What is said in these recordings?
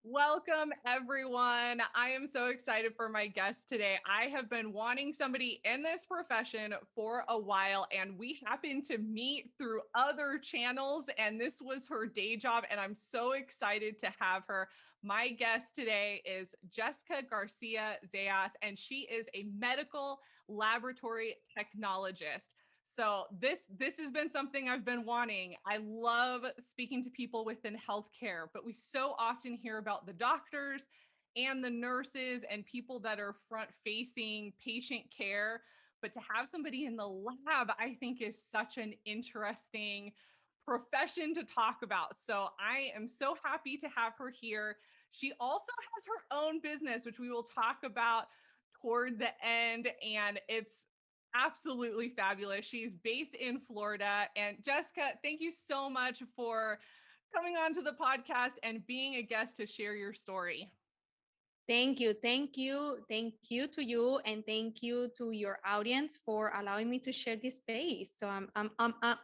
Welcome, everyone. I am so excited for my guest today. I have been wanting somebody in this profession for a while, and we happened to meet through other channels, and this was her day job, and I'm so excited to have her. My guest today is Jessica Garcia Zayas, and she is a medical laboratory technologist. So this has been something I've been wanting. I love speaking to people within healthcare, but we so often hear about the doctors and the nurses and people that are front facing patient care. But to have somebody in the lab, I think is such an interesting profession to talk about. So I am so happy to have her here. She also has her own business, which we will talk about toward the end. And it's absolutely fabulous. She's based in Florida. And Jessica, thank you so much for coming on to the podcast and being a guest to share your story. Thank you. Thank you. Thank you to you. And thank you to your audience for allowing me to share this space. So I'm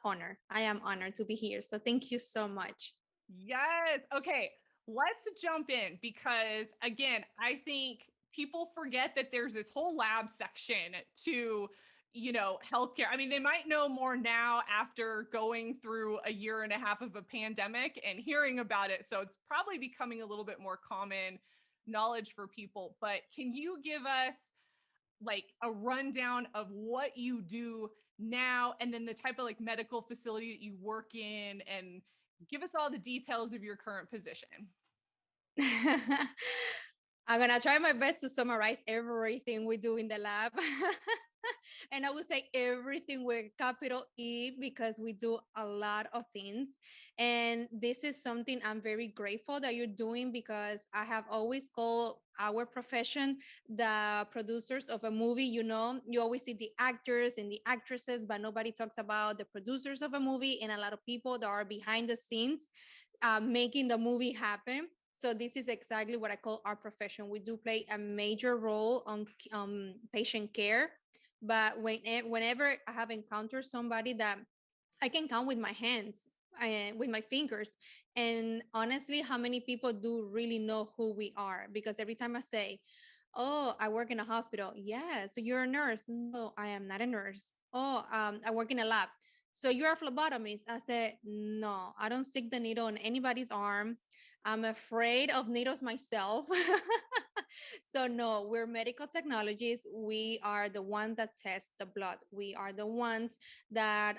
honored. I am honored to be here. So thank you so much. Yes. Okay. Let's jump in because, again, I think people forget that there's this whole lab section to healthcare. I mean, they might know more now after going through a year and a half of a pandemic and hearing about it. So it's probably becoming a little bit more common knowledge for people. But can you give us like a rundown of what you do now and then the type of like medical facility that you work in, and give us all the details of your current position? I'm gonna try my best to summarize everything we do in the lab. And I would say everything with capital E because we do a lot of things. And this is something I'm very grateful that you're doing because I have always called our profession the producers of a movie. You always see the actors and the actresses, but nobody talks about the producers of a movie and a lot of people that are behind the scenes making the movie happen. So this is exactly what I call our profession. We do play a major role on patient care, but whenever I have encountered somebody that I can count with my hands and with my fingers, and honestly, how many people do really know who we are? Because every time I say, "Oh, I work in a hospital," yeah, so you're a nurse? No, I am not a nurse. Oh, I work in a lab. So you're a phlebotomist? I said, no, I don't stick the needle on anybody's arm. I'm afraid of needles myself. So no, we're medical technologists. We are the ones that test the blood. We are the ones that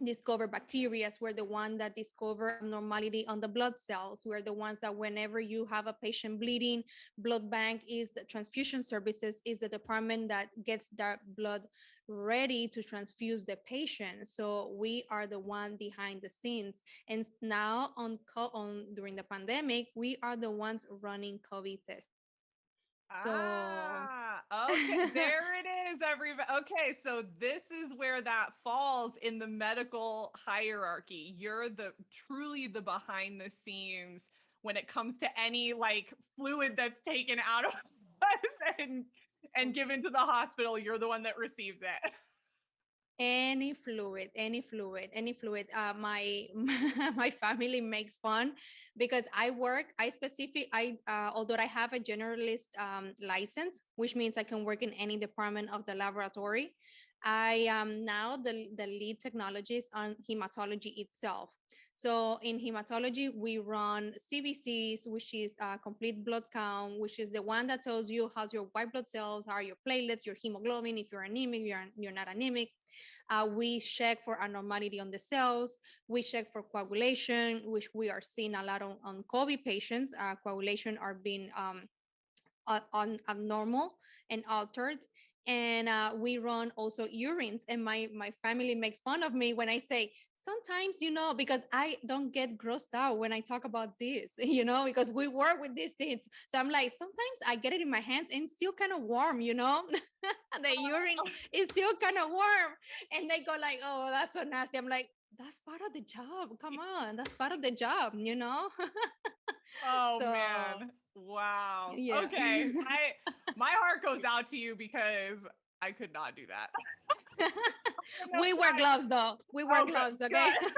discover bacteria. We're the one that discover abnormality on the blood cells. We're the ones that whenever you have a patient bleeding, blood bank is the transfusion services is the department that gets that blood ready to transfuse the patient. So we are the one behind the scenes. And now on during the pandemic, we are the ones running COVID tests. So Okay. There it is, everybody. Okay, so this is where that falls in the medical hierarchy. You're the truly the behind the scenes when it comes to any like fluid that's taken out of us and given to the hospital. You're the one that receives it. any fluid my my family makes fun because I although I have a generalist license, which means I can work in any department of the laboratory. I am now the lead technologist on hematology itself. So in hematology, we run CBCs, which is a complete blood count, which is the one that tells you how's your white blood cells, how are your platelets, your hemoglobin, if you're anemic, you're not anemic. We check for abnormality on the cells. We check for coagulation, which we are seeing a lot on COVID patients. Coagulation are being on abnormal and altered. And we run also urines. And my family makes fun of me when I say, sometimes, because I don't get grossed out when I talk about this, because we work with these things. So I'm like, sometimes I get it in my hands and it's still kind of warm, the urine is still kind of warm. And they go like, oh, that's so nasty. I'm like, that's part of the job. Come on, that's part of the job. Oh So man. Wow. yeah. Okay. I My heart goes out to you because I could not do that. I don't know We wear why. gloves though. We wear Oh, good. gloves, okay? Good.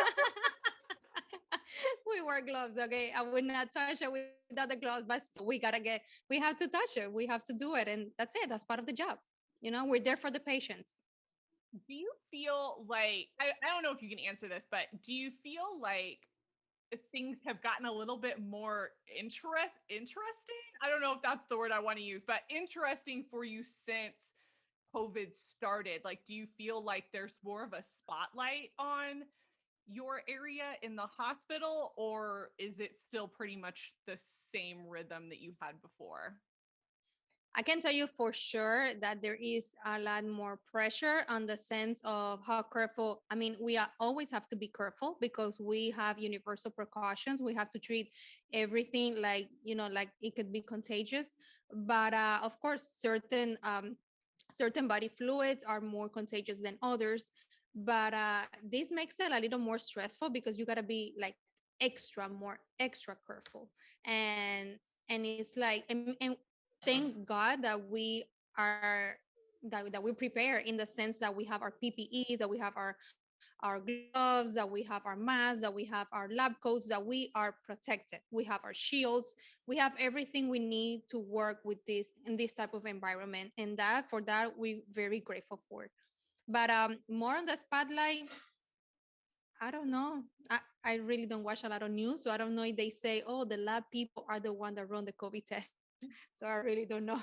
We wear gloves, okay? I would not touch it without the gloves, but still, we have to touch it. We have to do it. And that's it. That's part of the job. We're there for the patients. Do you feel like I don't know if you can answer this, but do you feel like things have gotten a little bit more interesting? I don't know if that's the word I want to use, but interesting for you since COVID started. Like, do you feel like there's more of a spotlight on your area in the hospital, or is it still pretty much the same rhythm that you had before? I can tell you for sure that there is a lot more pressure on the sense of how careful. I mean, always have to be careful because we have universal precautions. We have to treat everything like, like it could be contagious. But of course, certain body fluids are more contagious than others. But this makes it a little more stressful because you got to be like extra careful. And it's like, and thank God that we prepare in the sense that we have our PPEs, that we have our gloves, that we have our masks, that we have our lab coats, that we are protected. We have our shields. We have everything we need to work with this in this type of environment, and that for that we very grateful for. But more on the spotlight, I don't know. I really don't watch a lot of news, so I don't know if they say, "Oh, the lab people are the one that run the COVID test." So I really don't know.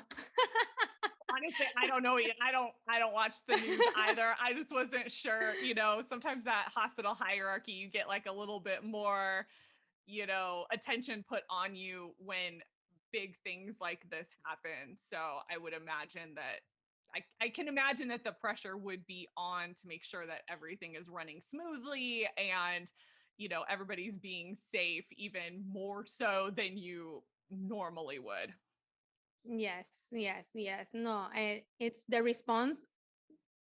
Honestly, I don't know. I don't watch the news either. I just wasn't sure, sometimes that hospital hierarchy, you get like a little bit more, attention put on you when big things like this happen. So I would imagine that I can imagine that the pressure would be on to make sure that everything is running smoothly and, everybody's being safe even more so than you normally would. Yes, yes, yes. No, it's the response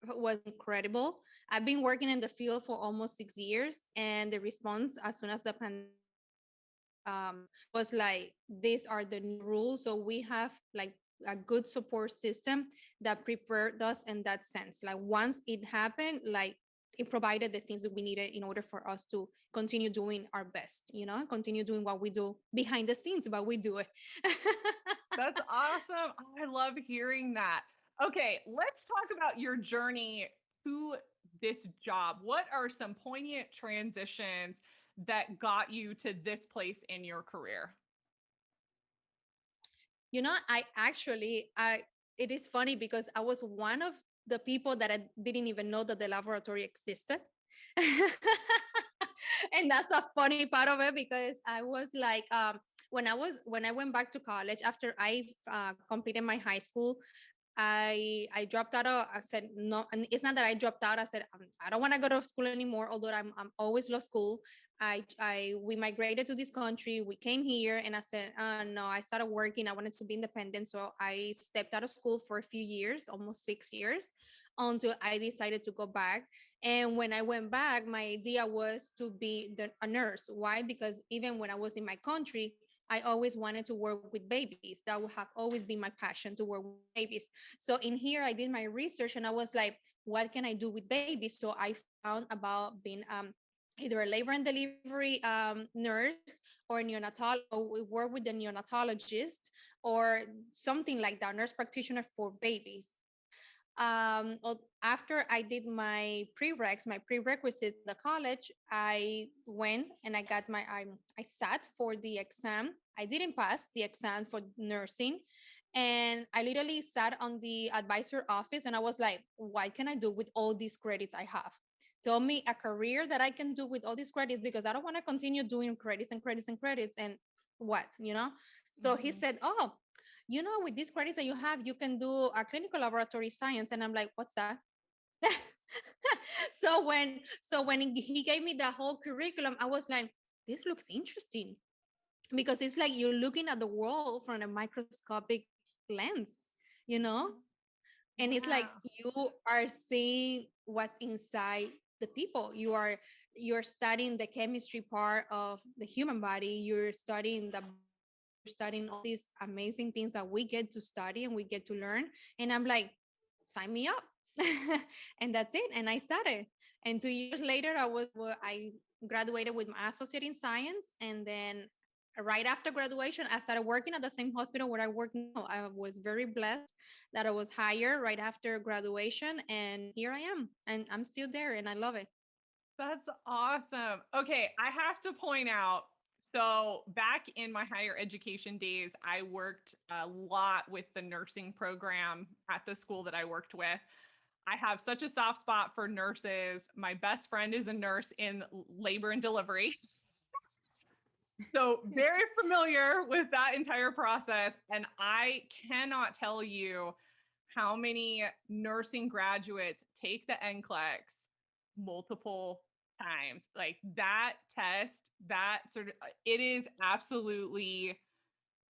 was incredible. I've been working in the field for almost 6 years, and the response as soon as the pandemic started was like, these are the new rules. So we have like a good support system that prepared us in that sense. Like once it happened, like it provided the things that we needed in order for us to continue doing our best, continue doing what we do behind the scenes, but we do it. That's awesome. Oh, I love hearing that. Okay, let's talk about your journey to this job. What are some poignant transitions that got you to this place in your career? I actually, it is funny because I was one of the people that I didn't even know that the laboratory existed. And that's a funny part of it because I was like, when I went back to college after I completed my high school, I dropped out of. I said no, and it's not that I dropped out. I said I don't want to go to school anymore. Although I'm always love school. I we migrated to this country. We came here, and I said no. I started working. I wanted to be independent, so I stepped out of school for a few years, almost 6 years, until I decided to go back. And when I went back, my idea was to be a nurse. Why? Because even when I was in my country, I always wanted to work with babies. That would have always been my passion to work with babies. So in here, I did my research and I was like, what can I do with babies? So I found about being either a labor and delivery nurse or neonatal, or we work with the neonatologist or something like that, nurse practitioner for babies. After I did my prerequisites in the college, I went and I sat for the exam. I didn't pass the exam for nursing, and I literally sat on the advisor office and I was like, what can I do with all these credits I have? Tell me a career that I can do with all these credits, because I don't want to continue doing credits and credits and credits and what. So he Mhm. said, oh, with these credits that you have, you can do a clinical laboratory science. And I'm like, what's that? So when he gave me the whole curriculum, I was like, this looks interesting, because it's like you're looking at the world from a microscopic lens, you know? And it's like Yeah. you are seeing what's inside the people. You're studying the chemistry part of the human body, you're studying the biology, you're studying all these amazing things that we get to study and we get to learn. And I'm like, sign me up. And that's it. And I started. And 2 years later, I graduated with my associate in science. And then right after graduation, I started working at the same hospital where I work now. I was very blessed that I was hired right after graduation. And here I am. And I'm still there and I love it. That's awesome. Okay, I have to point out, so back in my higher education days, I worked a lot with the nursing program at the school that I worked with. I have such a soft spot for nurses. My best friend is a nurse in labor and delivery. So, very familiar with that entire process. And I cannot tell you how many nursing graduates take the NCLEX multiple times. Like that test, that sort of, it is absolutely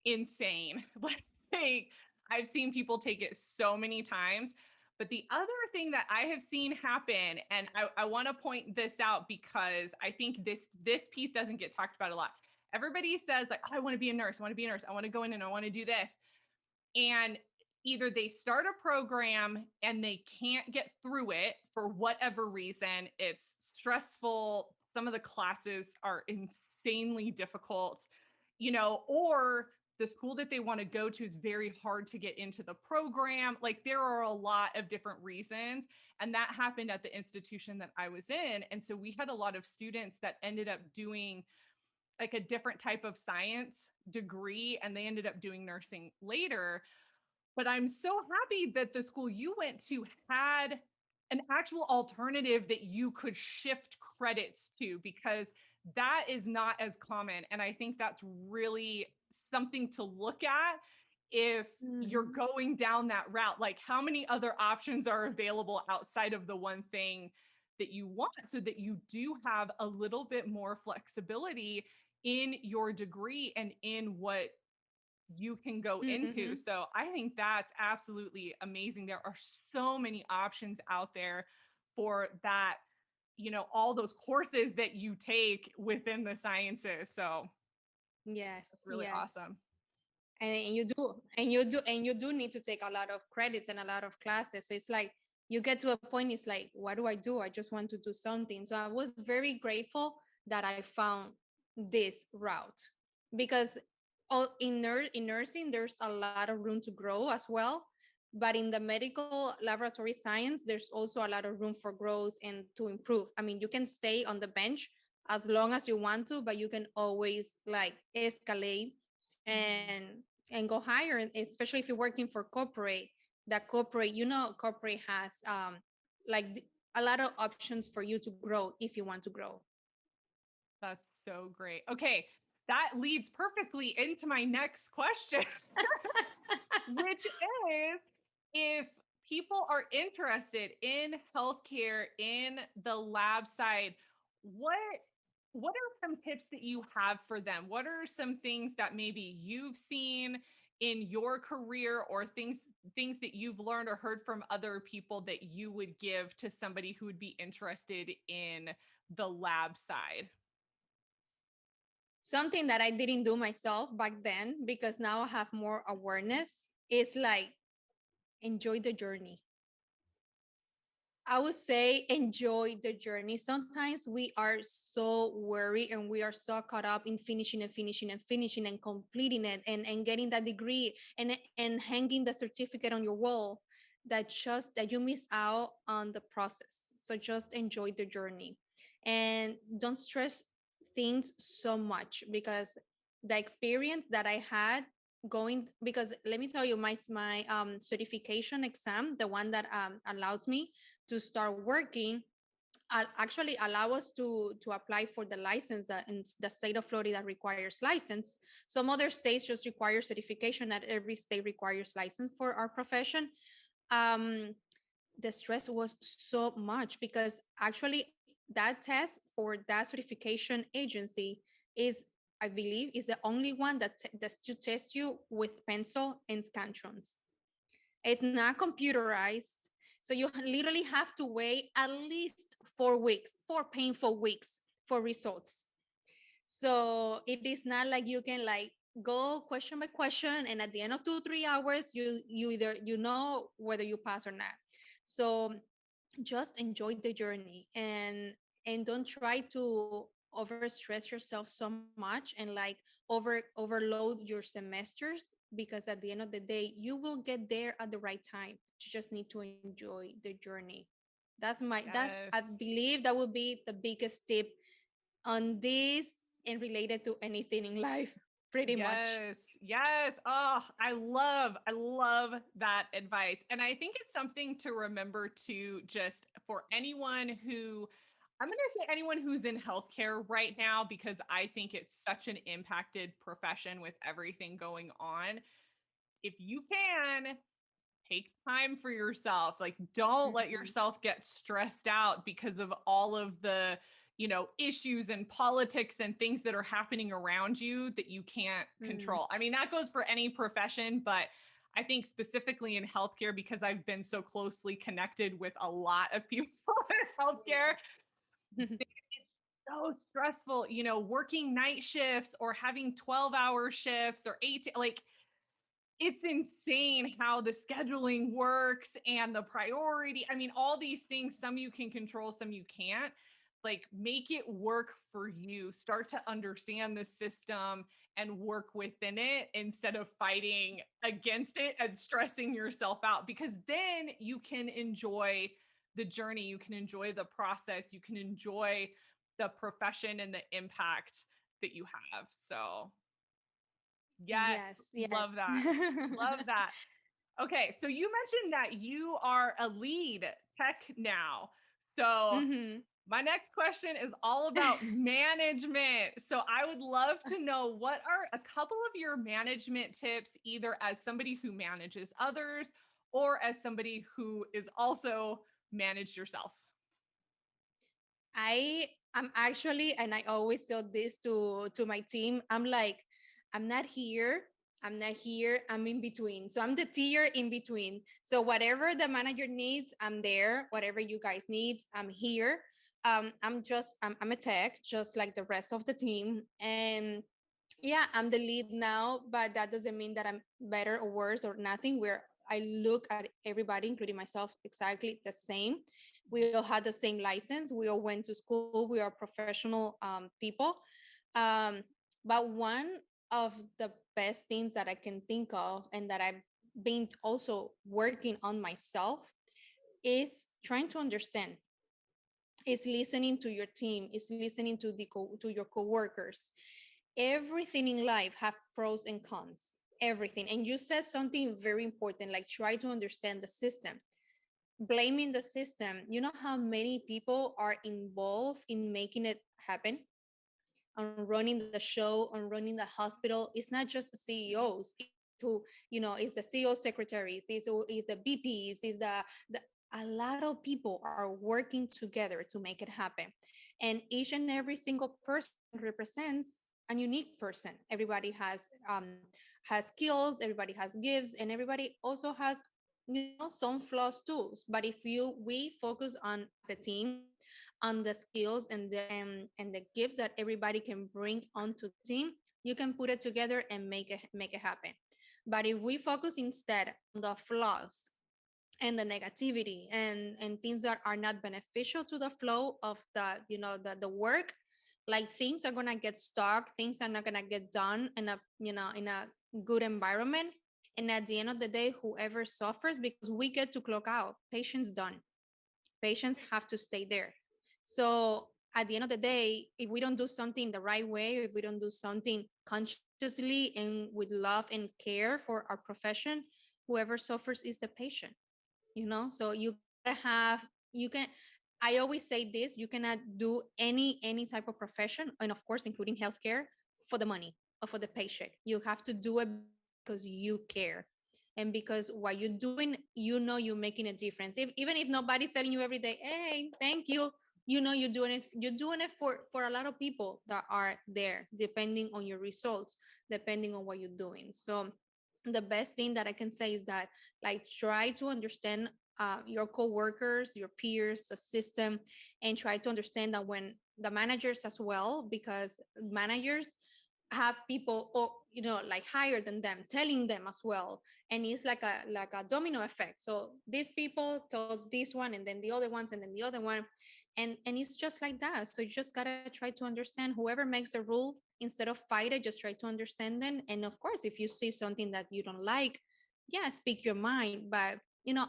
insane. Like, I've seen people take it so many times. But the other thing that I have seen happen, and I want to point this out because I think this piece doesn't get talked about a lot. Everybody says like, oh, I want to be a nurse, I want to be a nurse, I want to go in and I want to do this. And either they start a program and they can't get through it for whatever reason, it's stressful, some of the classes are insanely difficult, or the school that they want to go to is very hard to get into the program. Like there are a lot of different reasons. And that happened at the institution that I was in. And so we had a lot of students that ended up doing like a different type of science degree and they ended up doing nursing later. But I'm so happy that the school you went to had an actual alternative that you could shift credits to, because that is not as common. And I think that's really something to look at if you're Mhm. going down that route. Like, how many other options are available outside of the one thing that you want, so that you do have a little bit more flexibility in your degree and in what you can go into. Mhm. So I think that's absolutely amazing. There are so many options out there for that, all those courses that you take within the sciences. So that's Yes, really yes. awesome. And you do need to take a lot of credits and a lot of classes. So it's like you get to a point, it's like, what do? I just want to do something. So I was very grateful that I found this route, because in nursing there's a lot of room to grow as well, but in the medical laboratory science there's also a lot of room for growth and to improve. I mean, you can stay on the bench as long as you want to, but you can always like escalate Mhm. and and go higher, and especially if you're working for corporate. That corporate, corporate has like a lot of options for you to grow if you want to grow. That's so great. Okay, that leads perfectly into my next question, which is, if people are interested in healthcare in the lab side, what what are some tips that you have for them? What are some things that maybe you've seen in your career, or things that you've learned or heard from other people that you would give to somebody who would be interested in the lab side? Something that I didn't do myself back then, because now I have more awareness, is like enjoy the journey. I would say enjoy the journey. Sometimes we are so worried and we are so caught up in finishing and finishing and finishing and completing it, and getting that degree and hanging the certificate on your wall, that you miss out on the process. So just enjoy the journey and don't stress things so much, because the experience that I had going, because let me tell you, my certification exam, the one that allows me to start working, actually allow us to apply for the license that in the state of Florida requires license. Some other states just require certification. Not every state requires license for our profession. um the stress was so much, because actually that test for that certification agency is, I believe, is the only one that to test you with pencil and scantrons. It's not computerized. So you literally have to wait at least 4 weeks, 4 painful weeks for results. So it is not like you can like go question by question, and at the end of 2 3 hours you either whether you pass or not. So just enjoy the journey, and don't try overstress yourself so much and like overload your semesters, because at the end of the day you will get there at the right time. You just need to enjoy the journey. That's I Yes. believe that would be the biggest tip on this and related to anything in life, pretty much. Yes. Yes. Oh, I love that advice. And I think it's something to remember to just for anyone who, I'm going to say anyone who's in healthcare right now, because I think it's such an impacted profession with everything going on. If you can, take time for yourself. Like, don't let Mhm. yourself get stressed out because of all of the, issues and politics and things that are happening around you that you can't Mm. control. I mean, that goes for any profession, but I think specifically in healthcare, because I've been so closely connected with a lot of people in healthcare, Yes. it's so stressful, working night shifts or having 12-hour shifts or 18, like it's insane how the scheduling works and the priority. I mean, all these things, some you can control, some you can't. Like, make it work for you. Start to understand the system and work within it instead of fighting against it and stressing yourself out, because then you can enjoy the journey, you can enjoy the process, you can enjoy the profession and the impact that you have. So, yes, Yes, love yes. that. Love that. Okay, so you mentioned that you are a lead tech now. So, Hmm. my next question is all about management. So, I would love to know, what are a couple of your management tips, either as somebody who manages others or as somebody who is also managed yourself? I'm actually, and I always tell this to my team. I'm like, I'm not here. I'm not here. I'm in between. So I'm the tier in between. So whatever the manager needs, I'm there. Whatever you guys need, I'm here. I'm a tech, just like the rest of the team. And yeah, I'm the lead now, but that doesn't mean that I'm better or worse or nothing. Where I look at everybody, including myself, exactly the same. We all had the same license. We all went to school. We are professional people. Um, but one of the best things that I can think of and that I've been also working on myself is trying to understand, is listening to your team, is listening to to your coworkers. Everything in life have pros and cons, everything. And you said something very important, like try to understand the system. Blaming the system, you know how many people are involved in making it happen, on running the show, on running the hospital. It's not just the CEOs, it's who, it's the CEO secretaries, it's the BPs, the a lot of people are working together to make it happen. And each and every single person represents a unique person. Everybody has skills, everybody has gifts, and everybody also has, some flaws too. But if you we focus on as a team on the skills and the gifts that everybody can bring onto the team, you can put it together and make it happen. But if we focus instead on the flaws and the negativity and things that are not beneficial to the flow of the work, like things are gonna get stuck, things are not gonna get done in a good environment. And at the end of the day, whoever suffers, because we get to clock out, patients done, patients have to stay there. So at the end of the day, if we don't do something the right way, if we don't do something consciously and with love and care for our profession, whoever suffers is the patient. So you gotta have, you can, I always say this, you cannot do any type of profession, and of course including healthcare, for the money or for the paycheck. You have to do it because you care, and because what you're doing, you're making a difference. Even if nobody's telling you every day, hey, thank you, you're doing it for a lot of people that are there, depending on your results, depending on what you're doing. So the best thing that I can say is that, like, try to understand your coworkers, your peers, the system, and try to understand that when the managers as well, because managers have people, or like higher than them, telling them as well, and it's like a domino effect. So these people told this one, and then the other ones, and then the other one, And it's just like that. So you just gotta try to understand whoever makes the rule. Instead of fight it, just try to understand them. And of course, if you see something that you don't like, yeah, speak your mind. But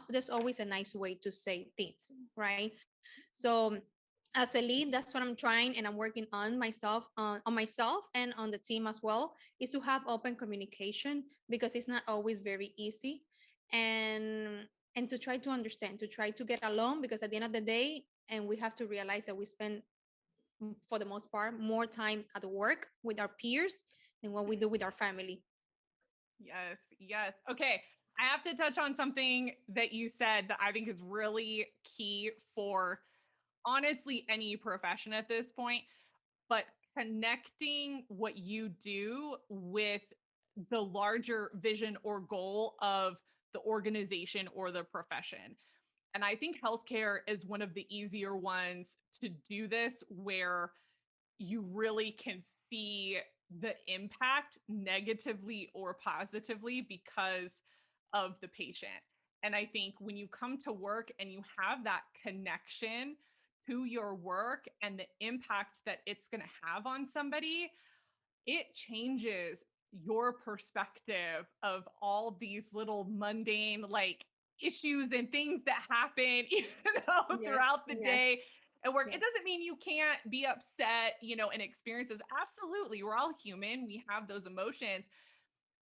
there's always a nice way to say things, right? So as a lead, that's what I'm trying, and I'm working on myself, on myself and on the team as well, is to have open communication, because it's not always very easy. And to try to understand, to try to get along, because at the end of the day, and we have to realize that we spend, for the most part, more time at work with our peers than what we do with our family. Yes, yes. Okay. I have to touch on something that you said that I think is really key for honestly any profession at this point, but connecting what you do with the larger vision or goal of the organization or the profession. And I think healthcare is one of the easier ones to do this, where you really can see the impact negatively or positively because of the patient. And I think when you come to work and you have that connection to your work and the impact that it's going to have on somebody, it changes your perspective of all these little mundane, like, issues and things that happen, Yes, throughout the day yes, at work. It yes. doesn't mean you can't be upset, and experiences. Absolutely. We're all human. We have those emotions.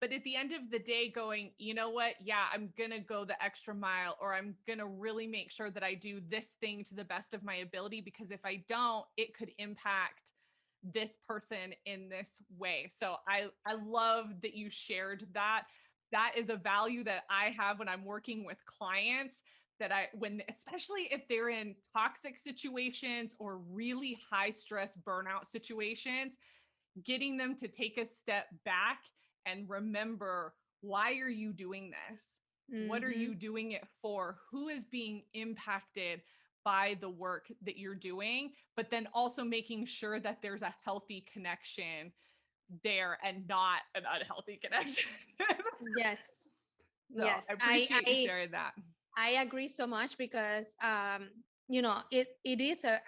But at the end of the day, going, you know what? Yeah, I'm going to go the extra mile, or I'm going to really make sure that I do this thing to the best of my ability, because if I don't, it could impact this person in this way. So I love that you shared that. That is a value that I have when I'm working with clients, that when, especially if they're in toxic situations or really high stress burnout situations, getting them to take a step back and remember, why are you doing this? What are Mm-hmm. you doing it for? Who is being impacted by the work that you're doing? But then also making sure that there's a healthy connection there and not an unhealthy connection. Yes, So I yes. appreciate you sharing that. I agree so much, because it is a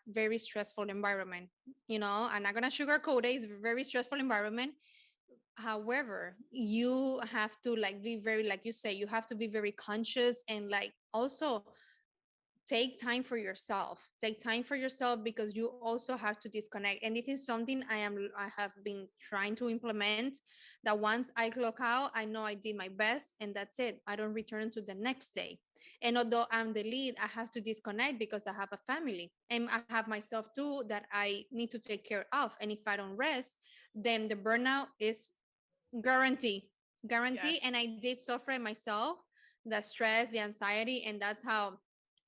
very stressful environment. I'm not gonna sugarcoat it. It's a very stressful environment. However, you have to, like, be very, like you say, you have to be very conscious, and, like, also take time for yourself. Take time for yourself, because you also have to disconnect. And this is something I have been trying to implement, that once I clock out, I know I did my best, and that's it. I don't return to the next day. And although I'm the lead, I have to disconnect, because I have a family, and I have myself too that I need to take care of. And if I don't rest, then the burnout is guarantee Yes. guarantee. And I did suffer it myself, the stress, the anxiety. And that's how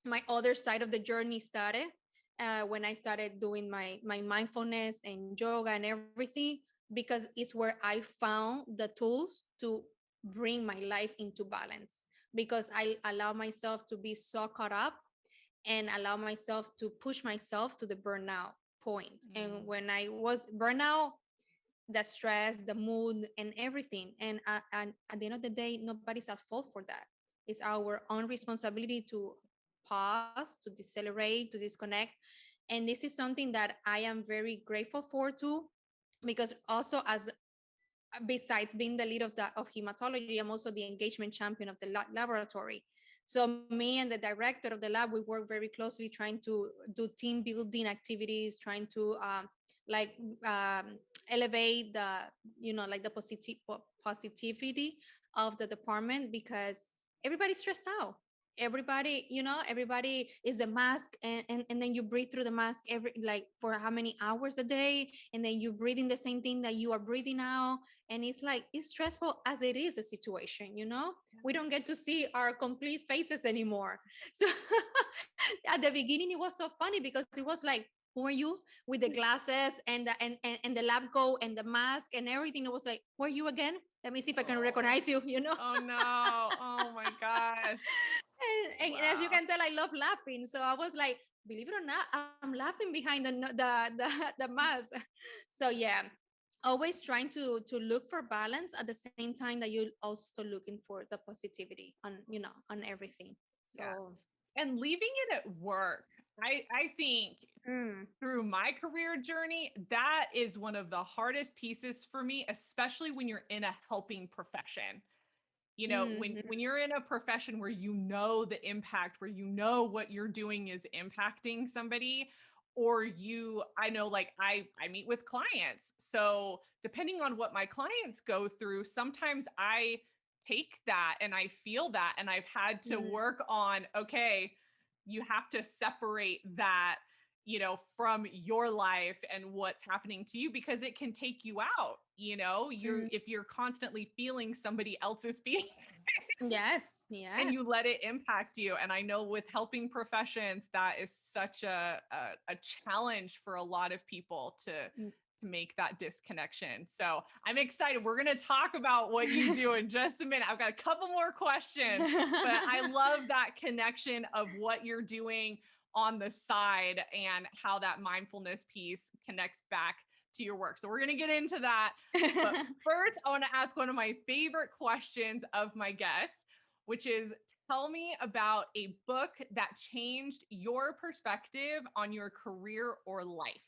my other side of the journey started, when I started doing my mindfulness and yoga and everything, because it's where I found the tools to bring my life into balance, because I allow myself to be so caught up, and allow myself to push myself to the burnout point. And Mm. when I was burnout, the stress, the mood, and everything. And at the end of the day, nobody's at fault for that. It's our own responsibility to pause, to decelerate, to disconnect. And this is something that I am very grateful for too, because also, as besides being the lead of hematology, I'm also the engagement champion of the laboratory. So me and the director of the lab, we work very closely, trying to do team building activities, trying to like elevate the, like the positivity of the department, because everybody's stressed out. Everybody is the mask, and then you breathe through the mask every, like, for how many hours a day, and then you're breathing the same thing that you are breathing out. And it's like, it's stressful as it is a situation. We don't get to see our complete faces anymore. So at the beginning, it was so funny, because it was like, who are you, with the glasses and the lab coat and the mask and everything? It was like, who are you again? Let me see if I can Oh, recognize you. oh no. Oh my gosh. And as you Wow. can tell, I love laughing. So I was like, believe it or not, I'm laughing behind the mask. So yeah, always trying to look for balance, at the same time that you're also looking for the positivity on everything. Yeah. So And leaving it at work. I think Mm, through my career journey, that is one of the hardest pieces for me, especially when you're in a helping profession. You know, when mhm, you're in a profession where you know the impact, where you know what you're doing is impacting somebody, or I know, like, I meet with clients. So depending on what my clients go through, sometimes I take that and I feel that, and I've had to mm, work on, okay, you have to separate that, from your life and what's happening to you, because it can take you out. mm. If you're constantly feeling somebody else's feelings Yes, and you yes. let it impact you. And I know with helping professions, that is such a challenge for a lot of people Mm. to make that disconnection. So I'm excited. We're going to talk about what you do in just a minute. I've got a couple more questions, but I love that connection of what you're doing on the side and how that mindfulness piece connects back to your work. So we're going to get into that. But first, I want to ask one of my favorite questions of my guests, which is, tell me about a book that changed your perspective on your career or life.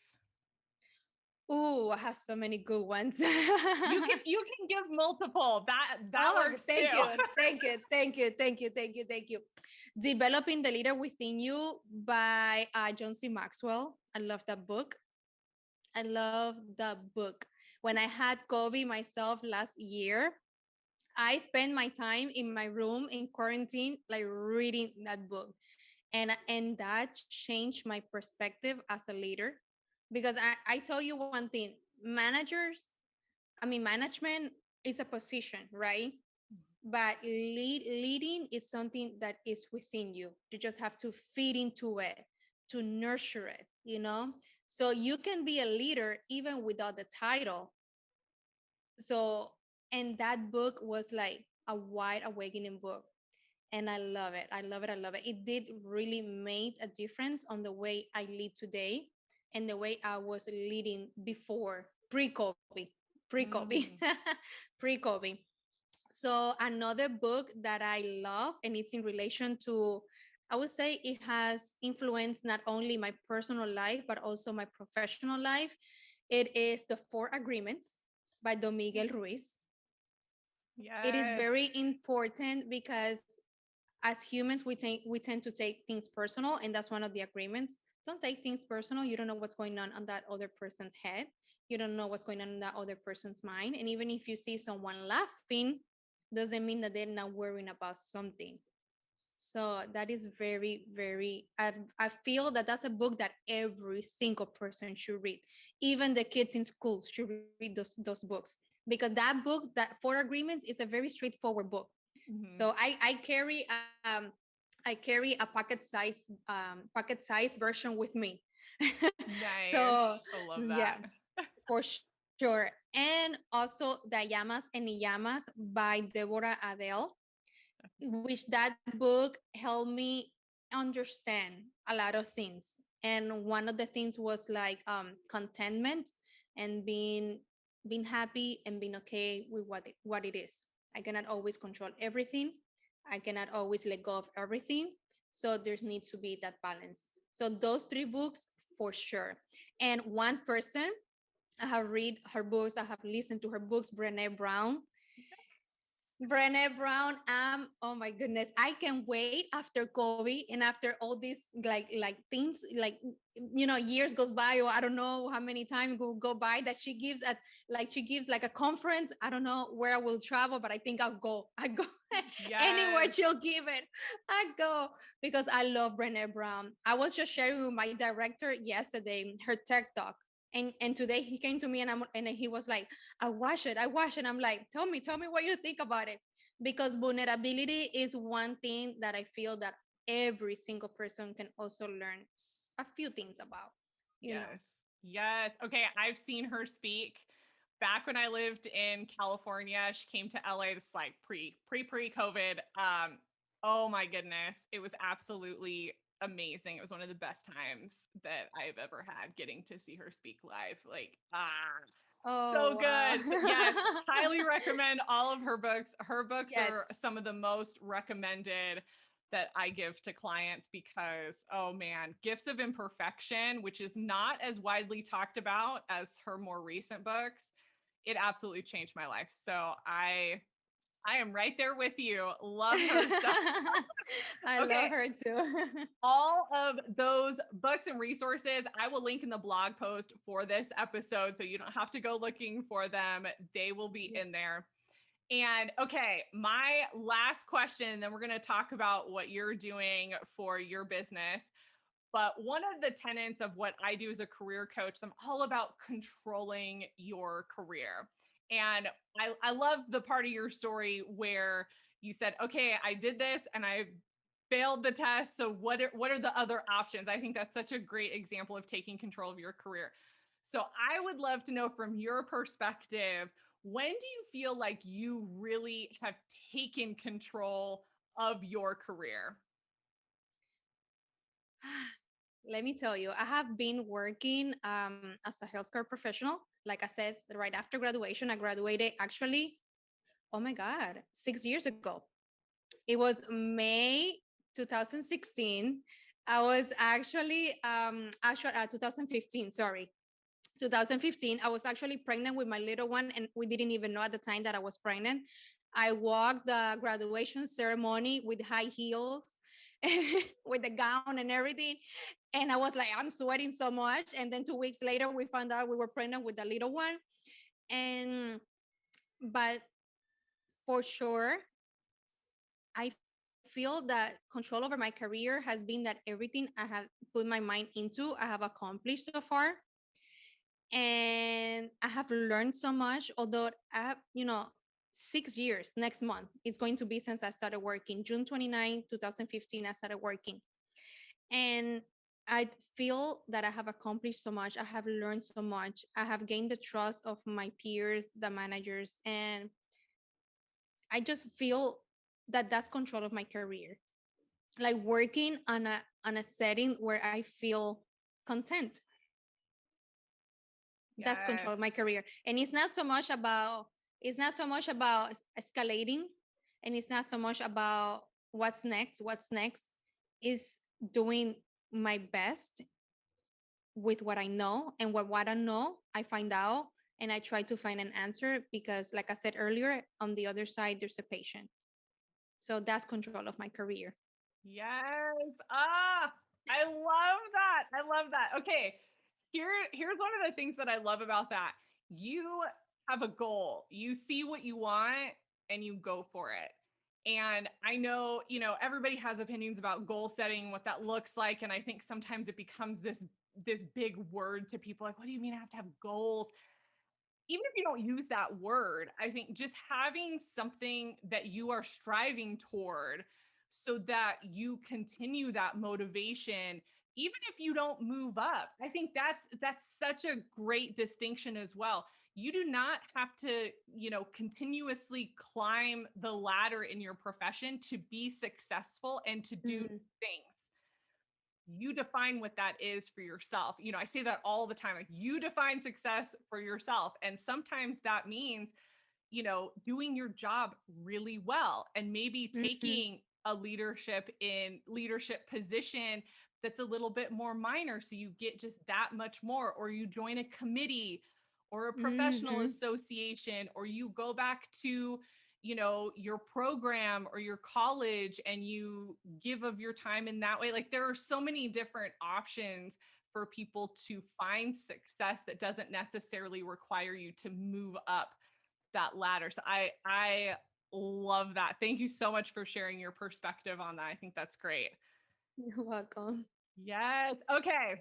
Ooh, I have so many good ones. You can give multiple. That Oh, works thank too. you. Thank you. Thank you. Thank you. Thank you. Thank you. Developing the Leader Within You by John C. Maxwell. I love that book. I love that book. When I had COVID myself last year, I spent my time in my room in quarantine, like reading that book. And that changed my perspective as a leader. Because I tell you one thing, management is a position, right? But leading is something that is within you. You just have to feed into it, to nurture it, you know? So you can be a leader even without the title. So, and that book was like a wide awakening book. And I love it. I love it. I love it. It did really make a difference on the way I lead today and the way I was leading before pre-COVID, pre-COVID, Mm, pre-COVID. So another book that I love, and it's in relation to, I would say it has influenced not only my personal life, but also my professional life. It is The Four Agreements by Don Miguel Ruiz. It is yes. very important because as humans, we tend to take things personal, and that's one of the agreements. Don't take things personal. You don't know what's going on that other person's head. You don't know what's going on in that other person's mind. And even if you see someone laughing, doesn't mean that they're not worrying about something. So that is very, very. I feel that that's a book that every single person should read. Even the kids in schools should read those books, because that book, that Four Agreements, is a very straightforward book. Mhm. So I carry a pocket size version with me. Nice. So I love yeah, that. for sure. And also The Llamas and Niyamas by Deborah Adele, which that book helped me understand a lot of things. And one of the things was like contentment and being happy and being okay with what it is. I cannot always control everything. I cannot always let go of everything. So there needs to be that balance. So those three books for sure. And one person, I have read her books, I have listened to her books, Brené Brown. Brené Brown, oh my goodness, I can wait after COVID and after all these like things, like years goes by, or I don't know how many times go by, that she gives like a conference. I don't know where I will travel, but I think I go anywhere Yes. she'll give it. I go because I love Brené Brown. I was just sharing with my director yesterday her tech talk. And today he came to me and he was like, I watch it. I'm like, tell me what you think about it. Because vulnerability is one thing that I feel that every single person can also learn a few things about, you know. Yes. Yes. Okay. I've seen her speak back when I lived in California. She came to LA. This is like pre COVID. Oh my goodness. It was absolutely amazing. It was one of the best times that I've ever had getting to see her speak live. Like, so Oh, wow. good. So yes, highly recommend all of her books. Her books Yes. are some of the most recommended that I give to clients because, oh man, Gifts of Imperfection, which is not as widely talked about as her more recent books, it absolutely changed my life. So I am right there with you. Love her stuff. I Okay, love her too. all of those books and resources I will link in the blog post for this episode, so you don't have to go looking for them. They will be in there. And okay, my last question, and then we're going to talk about what you're doing for your business. But one of the tenets of what I do as a career coach, I'm all about controlling your career. And I love the part of your story where you said, okay, I did this and I failed the test. So what are the other options? I think that's such a great example of taking control of your career. So I would love to know from your perspective, when do you feel like you really have taken control of your career? Let me tell you, I have been working as a healthcare professional. Like I said, right after graduation, I graduated actually, oh my God, 6 years ago. It was May 2016. I was actually 2015, sorry. 2015, I was actually pregnant with my little one, and we didn't even know at the time that I was pregnant. I walked the graduation ceremony with high heels, with the gown and everything. And I was like, I'm sweating so much. And then 2 weeks later, we found out we were pregnant with the little one. And, but for sure, I feel that control over my career has been that everything I have put my mind into, I have accomplished so far. And I have learned so much, although I have, 6 years next month. It's going to be since I started working. June 29, 2015, I started working. And I feel that I have accomplished so much. I have learned so much. I have gained the trust of my peers, the managers, and I just feel that that's control of my career. Like working on a setting where I feel content. That's control Yes. of my career. And it's not so much about escalating, and it's not so much about what's next is doing my best with what I know, and what I know I find out, and I try to find an answer, because like I said earlier, on the other side there's a patient. So that's control of my career. Yes. Ah, I love that. I love that. Okay. Here's one of the things that I love about that. You have a goal. You see what you want and you go for it. And I know, everybody has opinions about goal setting, what that looks like, and I think sometimes it becomes this big word to people like, what do you mean I have to have goals? Even if you don't use that word, I think just having something that you are striving toward so that you continue that motivation, even if you don't move up. I think that's such a great distinction as well. You do not have to, continuously climb the ladder in your profession to be successful and to do Mm, things. You define what that is for yourself. I say that all the time. Like, you define success for yourself. And sometimes that means, doing your job really well and maybe mhm, taking a leadership position that's a little bit more minor. So you get just that much more, or you join a committee or a professional mhm, association, or you go back to your program or your college and you give of your time in that way. Like, there are so many different options for people to find success that doesn't necessarily require you to move up that ladder. So I love that. Thank you so much for sharing your perspective on that. I think that's great. you're welcome. Yes. Okay.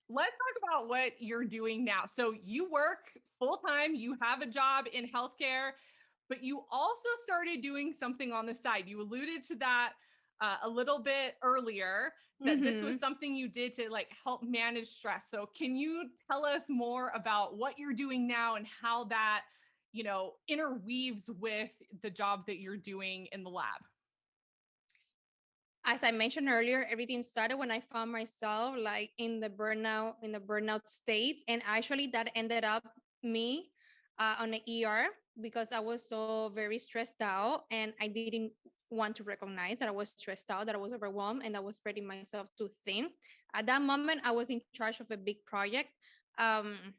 Let's talk about what you're doing now. So you work full time, you have a job in healthcare, but you also started doing something on the side. You alluded to that a little bit earlier, that this was Mhm. something you did to like help manage stress. So can you tell us more about what you're doing now and how that, interweaves with the job that you're doing in the lab? As I mentioned earlier, everything started when I found myself like in the burnout state, and actually that ended up me on the ER, because I was so very stressed out, and I didn't want to recognize that I was stressed out, that I was overwhelmed, and I was spreading myself too thin. At that moment, I was in charge of a big project. Um,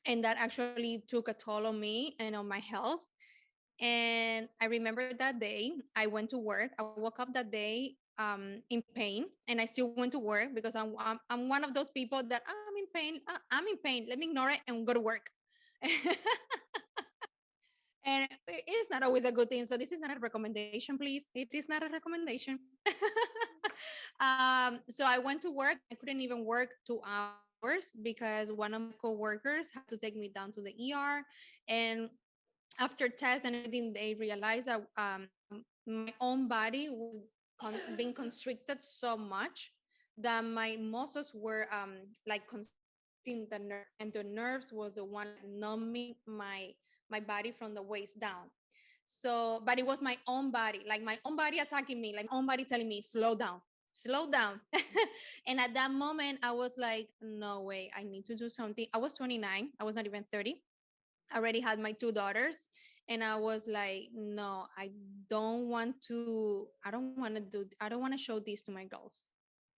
and that actually took a toll on me and on my health. And I remember that day I went to work. I woke up that day in pain, and I still went to work because I'm one of those people that I'm in pain. I'm in pain. Let me ignore it and go to work. And it's not always a good thing. So this is not a recommendation, please. It is not a recommendation. So I went to work. I couldn't even work 2 hours because one of my coworkers had to take me down to the ER. And after tests and everything, they realized that my own body was being constricted so much that my muscles were like constricting the nerve, and the nerves was the one numbing my body from the waist down. So, but it was my own body, like my own body attacking me, like my own body telling me, slow down, slow down. And at that moment, I was like, no way, I need to do something. I was 29, I was not even 30. I already had my 2 daughters. And I was like, no, I don't want to show this to my girls.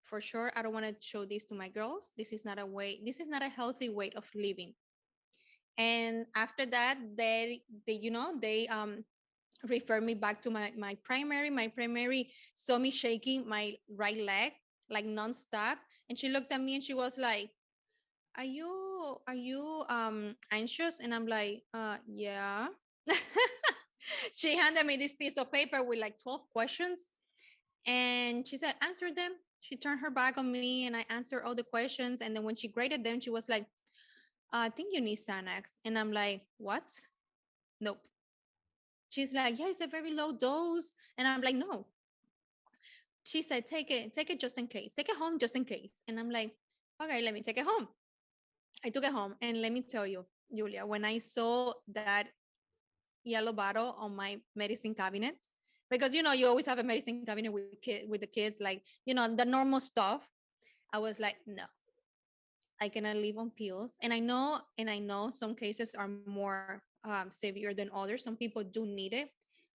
For sure, I don't want to show this to my girls. This is not a healthy way of living. And after that, they refer me back to my primary saw me shaking my right leg like nonstop. And she looked at me and she was like, are you anxious? And I'm like, yeah. She handed me this piece of paper with like 12 questions, and she said, answer them. She turned her back on me and I answered all the questions. And then when she graded them, she was like, I think you need Xanax. And I'm like, what? Nope. She's like, yeah, it's a very low dose. And I'm like, no. She said, take it just in case. Take it home just in case. And I'm like, okay, let me take it home. I took it home. And let me tell you, Julia, when I saw that yellow bottle on my medicine cabinet, because you always have a medicine cabinet with the kids, like the normal stuff. I was like, no, I cannot live on pills. And I know some cases are more severe than others. Some people do need it.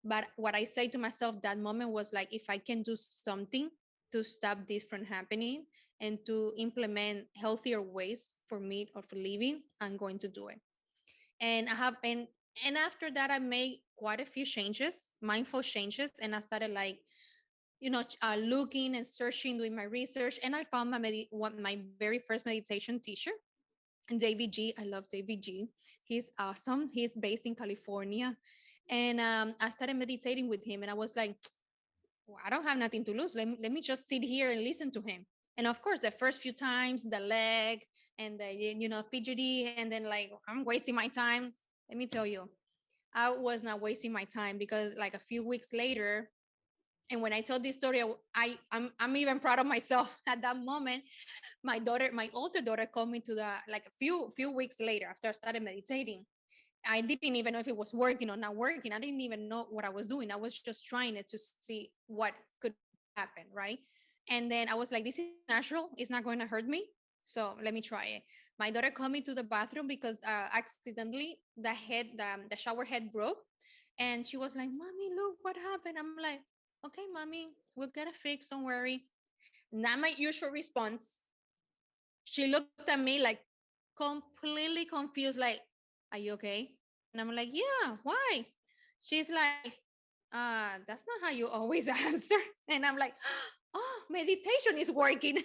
But what I say to myself that moment was like, if I can do something to stop this from happening and to implement healthier ways for me or for living, I'm going to do it. And after that, I made quite a few changes, mindful changes, and I started like looking and searching, doing my research, and I found my very first meditation teacher, David G. I love David G. He's awesome. He's based in California, and I started meditating with him, and I was like, well, I don't have nothing to lose. Let me just sit here and listen to him. And of course, the first few times, the leg and the fidgety, and then like I'm wasting my time. Let me tell you, I was not wasting my time because like a few weeks later, and when I told this story, I'm even proud of myself. At that moment, my older daughter, called me to the like a few weeks later after I started meditating. I didn't even know if it was working or not working. I didn't even know what I was doing. I was just trying it to see what could happen, right? And then I was like, this is natural. It's not going to hurt me. So let me try it. My daughter called me to the bathroom because accidentally the shower head broke. And she was like, Mommy, look what happened. I'm like, okay, Mommy, we'll get it fixed. Don't worry. Not my usual response. She looked at me like completely confused, like, are you okay? And I'm like, yeah, why? She's like, that's not how you always answer. And I'm like, oh, meditation is working.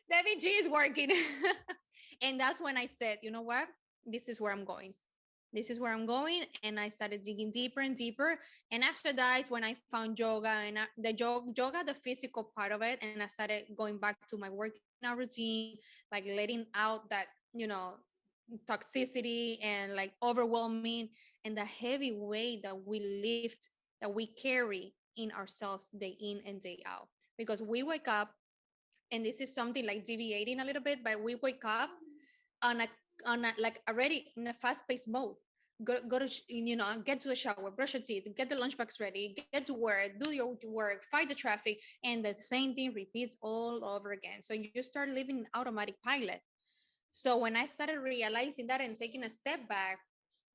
David G is working. And that's when I said, you know what? This is where I'm going. This is where I'm going. And I started digging deeper and deeper. And after that is when I found yoga and yoga, the physical part of it. And I started going back to my working out routine, like letting out that, toxicity and like overwhelming and the heavy weight that we lift, that we carry in ourselves day in and day out. Because we wake up, and this is something like deviating a little bit, but we wake up on a like already in a fast-paced mode. Go to get to the shower, brush your teeth, get the lunchbox ready, get to work, do your work, fight the traffic, and the same thing repeats all over again. So you start living in automatic pilot. So when I started realizing that and taking a step back,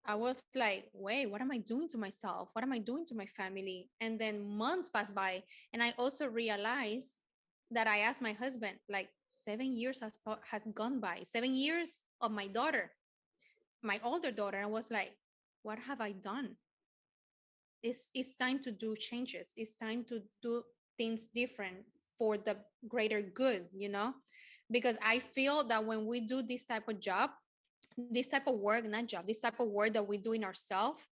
I was like, wait, what am I doing to myself? What am I doing to my family? And then months passed by. And I also realized that I asked my husband, like 7 years has gone by, 7 years of my daughter, my older daughter. I was like, what have I done? It's time to do changes. It's time to do things different for the greater good, because I feel that when we do this type of job, this type of work, not job, this type of work that we do in ourselves,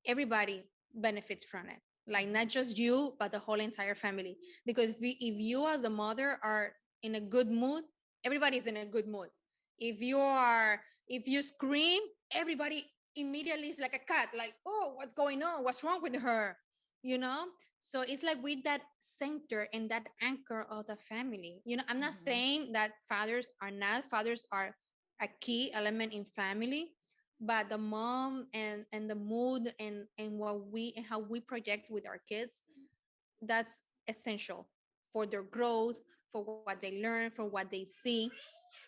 everybody benefits from it. Like not just you, but the whole entire family. Because if you as a mother are in a good mood, everybody's in a good mood. If you scream, everybody immediately is like a cat, like, oh, what's going on? What's wrong with her? You know? So it's like with that center and that anchor of the family. I'm not Mhm. saying that fathers are a key element in family, but the mom and the mood and how we project with our kids, that's essential for their growth, for what they learn, for what they see.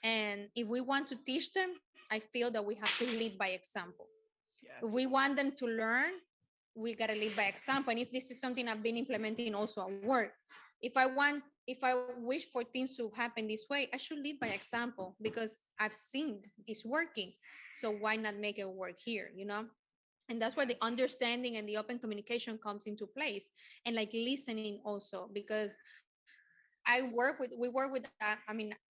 And if we want to teach them, I feel that we have to lead by example. If Yes. we want them to learn, we got to lead by example. And this is something I've been implementing also at work. If I wish for things to happen this way, I should lead by example because I've seen it's working. So why not make it work here? And that's where the Yes. understanding and the open communication comes into place, and like listening also, because we work with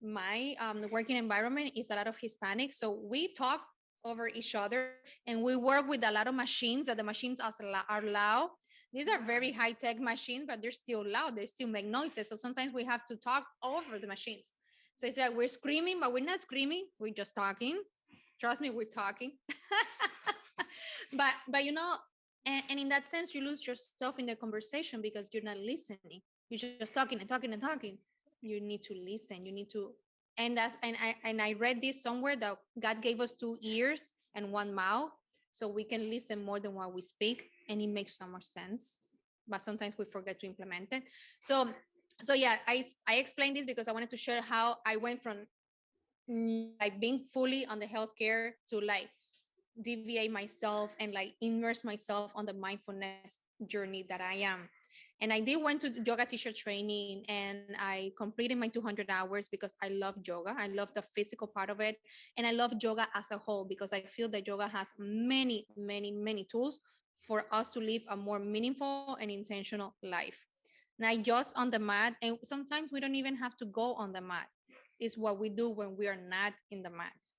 my working environment is a lot of Hispanic, so we talk over each other, and we work with a lot of machines, that the machines are loud. These are Yeah. very high tech machines, but they're still loud, they still make noises, so sometimes we have to talk over the machines. So it's like we're screaming, but we're not screaming, we're just talking. Trust me, we're talking. but and in that sense you lose yourself in the conversation because you're not listening. You're just talking and talking and talking. You need to listen, you need to. And I read this somewhere that God gave us 2 ears and one mouth, so we can listen more than what we speak, and it makes so much sense, but sometimes we forget to implement it. So yeah, I explained this because I wanted to share how I went from like being fully on the healthcare to like deviate myself and like immerse myself on the mindfulness journey that I am. And I did went to yoga teacher training, and I completed my 200 hours because I love yoga. I love the physical part of it. And I love yoga as a whole because I feel that yoga has many, many, many tools for us to live a more meaningful and intentional life. Not just on the mat. And sometimes we don't even have to go on the mat. It's what we do when we are not in the mat.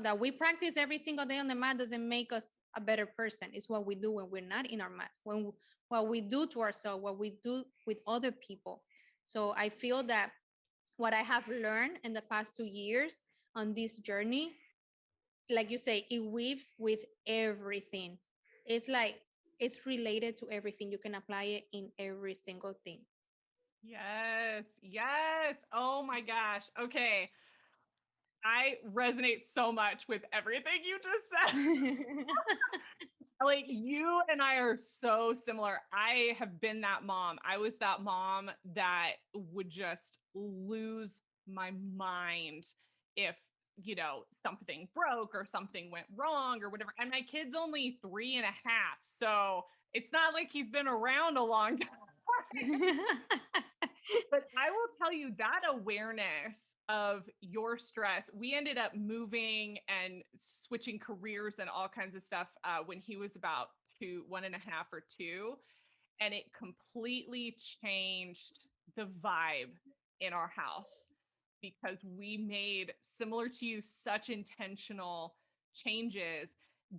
That we practice every single day on the mat doesn't make us a better person. It's what we do when we're not in our mat, when what we do to ourselves, what we do with other people. So I feel that what I have learned in the past 2 years on this journey, like you say, it weaves with everything. It's like it's related to everything. You can apply it in every single thing. Yes. Yes. Oh my gosh. Okay. I resonate so much with everything you just said. Like you and I are so similar. I have been that mom. I was that mom that would just lose my mind if, something broke or something went wrong or whatever. And my kid's only 3.5. So it's not like he's been around a long time. But I will tell you that awareness of your stress, we ended up moving and switching careers and all kinds of stuff when he was about 1.5 or 2. And it completely changed the vibe in our house because we made, similar to you, such intentional changes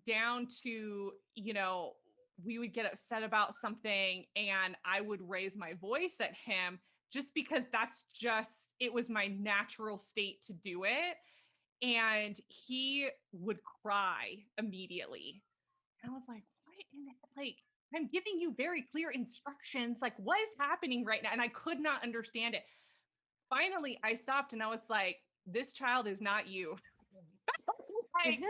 down to, we would get upset about something and I would raise my voice at him just because it was my natural state to do it. And he would cry immediately. And I was like, what in the, like, I'm giving you very clear instructions. Like, what is happening right now? And I could not understand it. Finally, I stopped and I was like, this child is not you. Like,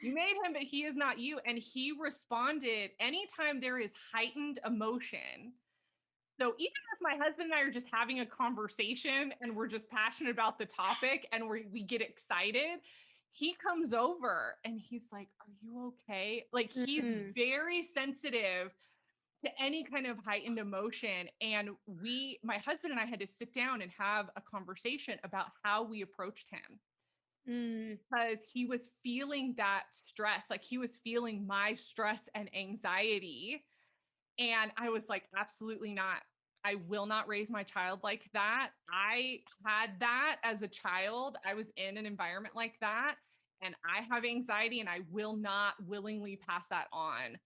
you made him, but he is not you. And he responded anytime there is heightened emotion. So even if my husband and I are just having a conversation and we're just passionate about the topic and we get excited, he comes over and he's like, "Are you okay?" Like he's Mm, very sensitive to any kind of heightened emotion. And my husband and I had to sit down and have a conversation about how we approached him mm, because he was feeling that stress, like he was feeling my stress and anxiety. And I was like, absolutely not. I will not raise my child like that. I had that as a child. I was in an environment like that. And I have anxiety, and I will not willingly pass that on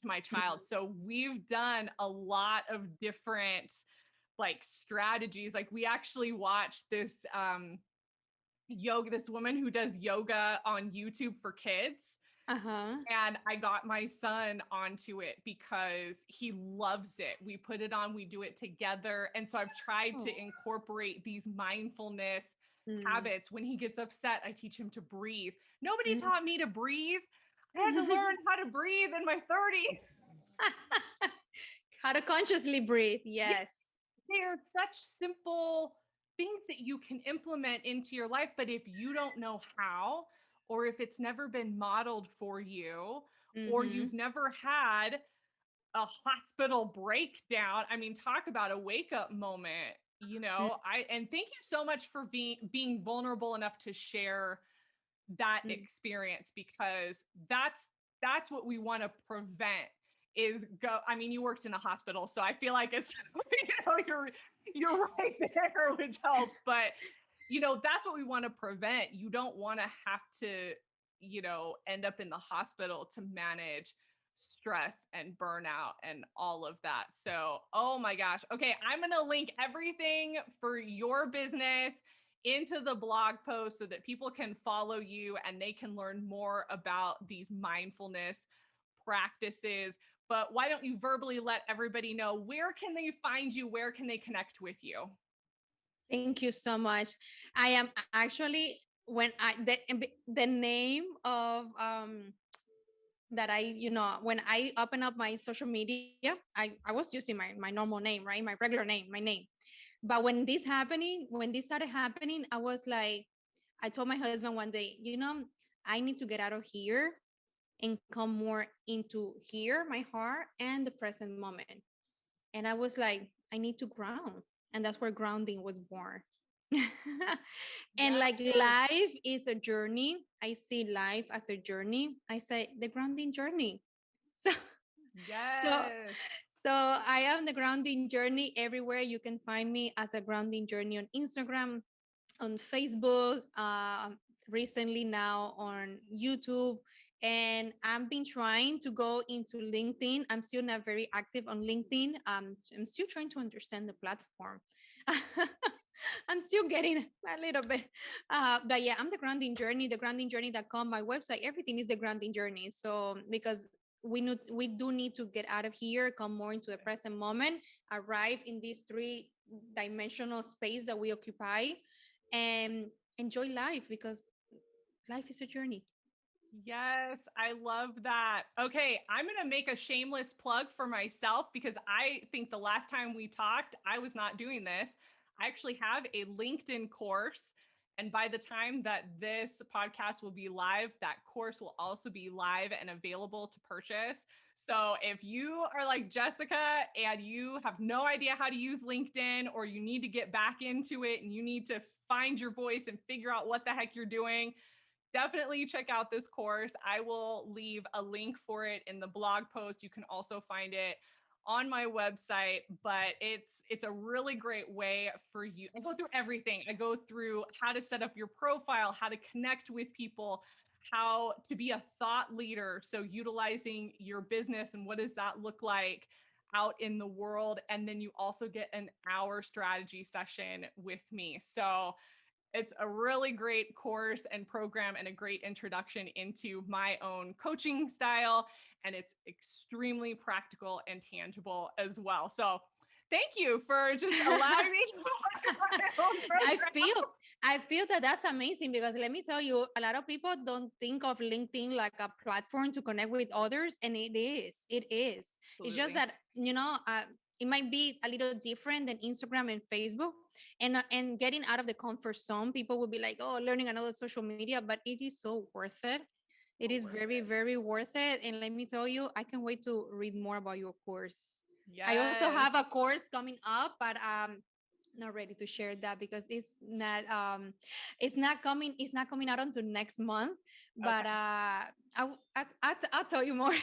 to my child. mm. So we've done a lot of different like strategies. Like we actually watched this woman who does yoga on YouTube for kids, Uh-huh. and I got my son onto it because he loves it. We put it on, we do it together. And so I've tried to Oh. incorporate these mindfulness Mm, habits. When he gets upset, I teach him to breathe. Nobody mm. taught me to breathe. I had to learn how to breathe in my 30s. How to consciously breathe. Yeah, Yes. they're such simple things that you can implement into your life. But if you don't know how, or if it's never been modeled for you, or Mm-hmm. you've never had a hospital breakdown. I mean, talk about a wake up moment, and thank you so much for being vulnerable enough to share that Mm-hmm. experience, because that's what we want to prevent is go. I mean, you worked in a hospital, so I feel like it's you're right there, which helps. But that's what we want to prevent. You don't want to have to end up in the hospital to manage stress and burnout and all of that. So, oh my gosh. Okay, I'm going to link everything for your business into the blog post so that people can follow you and they can learn more about these mindfulness practices. But why don't you verbally let everybody know, where can they find you? Where can they connect with you? Thank you so much. I am actually when I the name of that I, when I open up my social media, I was using my normal name, right? My regular name, my name. But when this started happening, I was like, I told my husband one day, I need to get out of here and come more into here, my heart, and the present moment. And I was like, I need to ground. And that's where grounding was born. And Yes. like life is a journey. I see life as a journey. I say the grounding journey. So so Yes. so I am the grounding journey everywhere. You can find me as a grounding journey on Instagram, on Facebook, recently now on YouTube. And I've been trying to go into LinkedIn. I'm still not very active on LinkedIn. I'm still trying to understand the platform. I'm still getting a little bit. But yeah, I'm the grounding journey, the groundingjourney.com, my website, everything is the grounding journey. So because we do need to get out of here, come more into the present moment, arrive in this three-dimensional space that we occupy, and enjoy life because life is a journey. Yes, I love that. Okay, I'm going to make a shameless plug for myself because I think the last time we talked, I was not doing this. I actually have a LinkedIn course. And by the time that this podcast will be live, that course will also be live and available to purchase. So if you are like Jessica and you have no idea how to use LinkedIn, or you need to get back into it and you need to find your voice and figure out what the heck you're doing, definitely check out this course. I will leave a link for it in the blog post. You can also find it on my website, but it's a really great way for you. I go through everything. I go through how to set up your profile, how to connect with people, how to be a thought leader, so utilizing your business and what does that look like out in the world. And then you also get an hour strategy session with me. So it's a really great course and program and a great introduction into my own coaching style. And it's extremely practical and tangible as well. So thank you for just allowing me to launch my own I program. feel I feel that that's amazing because let me tell you, a lot of people don't think of LinkedIn like a platform to connect with others, and it is. It is. It's just Absolutely. that it might be a little different than Instagram and Facebook, and getting out of the comfort zone. People will be like, oh, learning another social media, but it is so worth it. It So is worth very, it. very worth it. And let me tell you, I can't wait to read more about your course. I also Yes. have a course coming up, but not ready to share that because it's not coming out until next month. But Okay. I'll tell you more.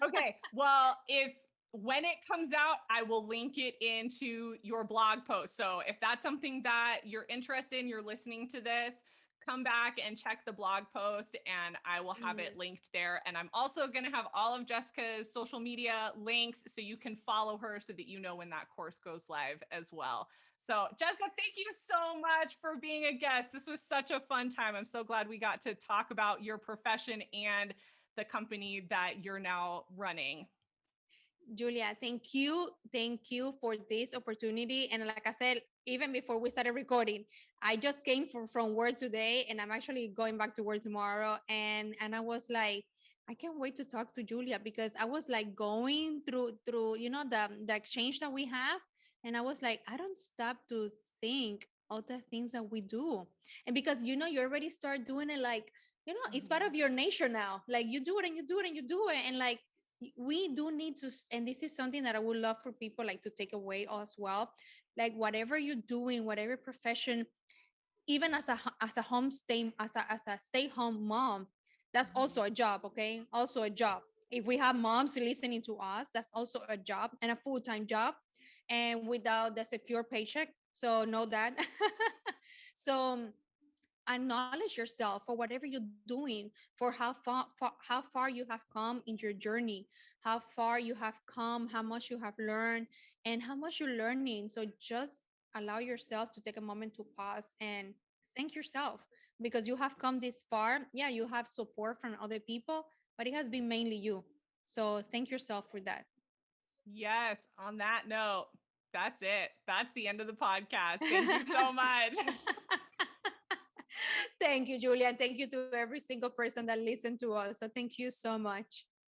Okay. Well, if when it comes out, I will link it into your blog post. So if that's something that you're interested in, you're listening to this, come back and check the blog post and I will have it Mhm. linked there. And I'm also going to have all of Jessica's social media links so you can follow her so that you know when that course goes live as well. So, Jessica, thank you so much for being a guest. This was such a fun time. I'm so glad we got to talk about your profession and the company that you're now running. Julia, thank you. Thank you for this opportunity. And like I said, even before we started recording, I just came from work today and I'm actually going back to work tomorrow. And I was like, I can't wait to talk to Julia because I was like going through the exchange that we have. And I was like, I don't stop to think all the things that we do. And because you already start doing it like, it's part Mhm. of your nature now. Like you do it and you do it and you do it. And like we do need to, and this is something that I would love for people like to take away as well, like whatever you're doing, whatever profession, even as a home stay as a stay home mom, that's Mhm. also a job. Okay, also a job. If we have moms listening to us, that's also a job and a full-time job, and without the secure paycheck, so know that. So acknowledge yourself for whatever you're doing, for how far you have come in your journey, how far you have come, how much you have learned, and how much you're learning. So just allow yourself to take a moment to pause and thank yourself because you have come this far. Yeah, you have support from other people, but it has been mainly you. So thank yourself for that. Yes, on that note, that's it. That's the end of the podcast. Thank you so much. Thank you, Julia, and thank you to every single person that listened to us. So thank you so much.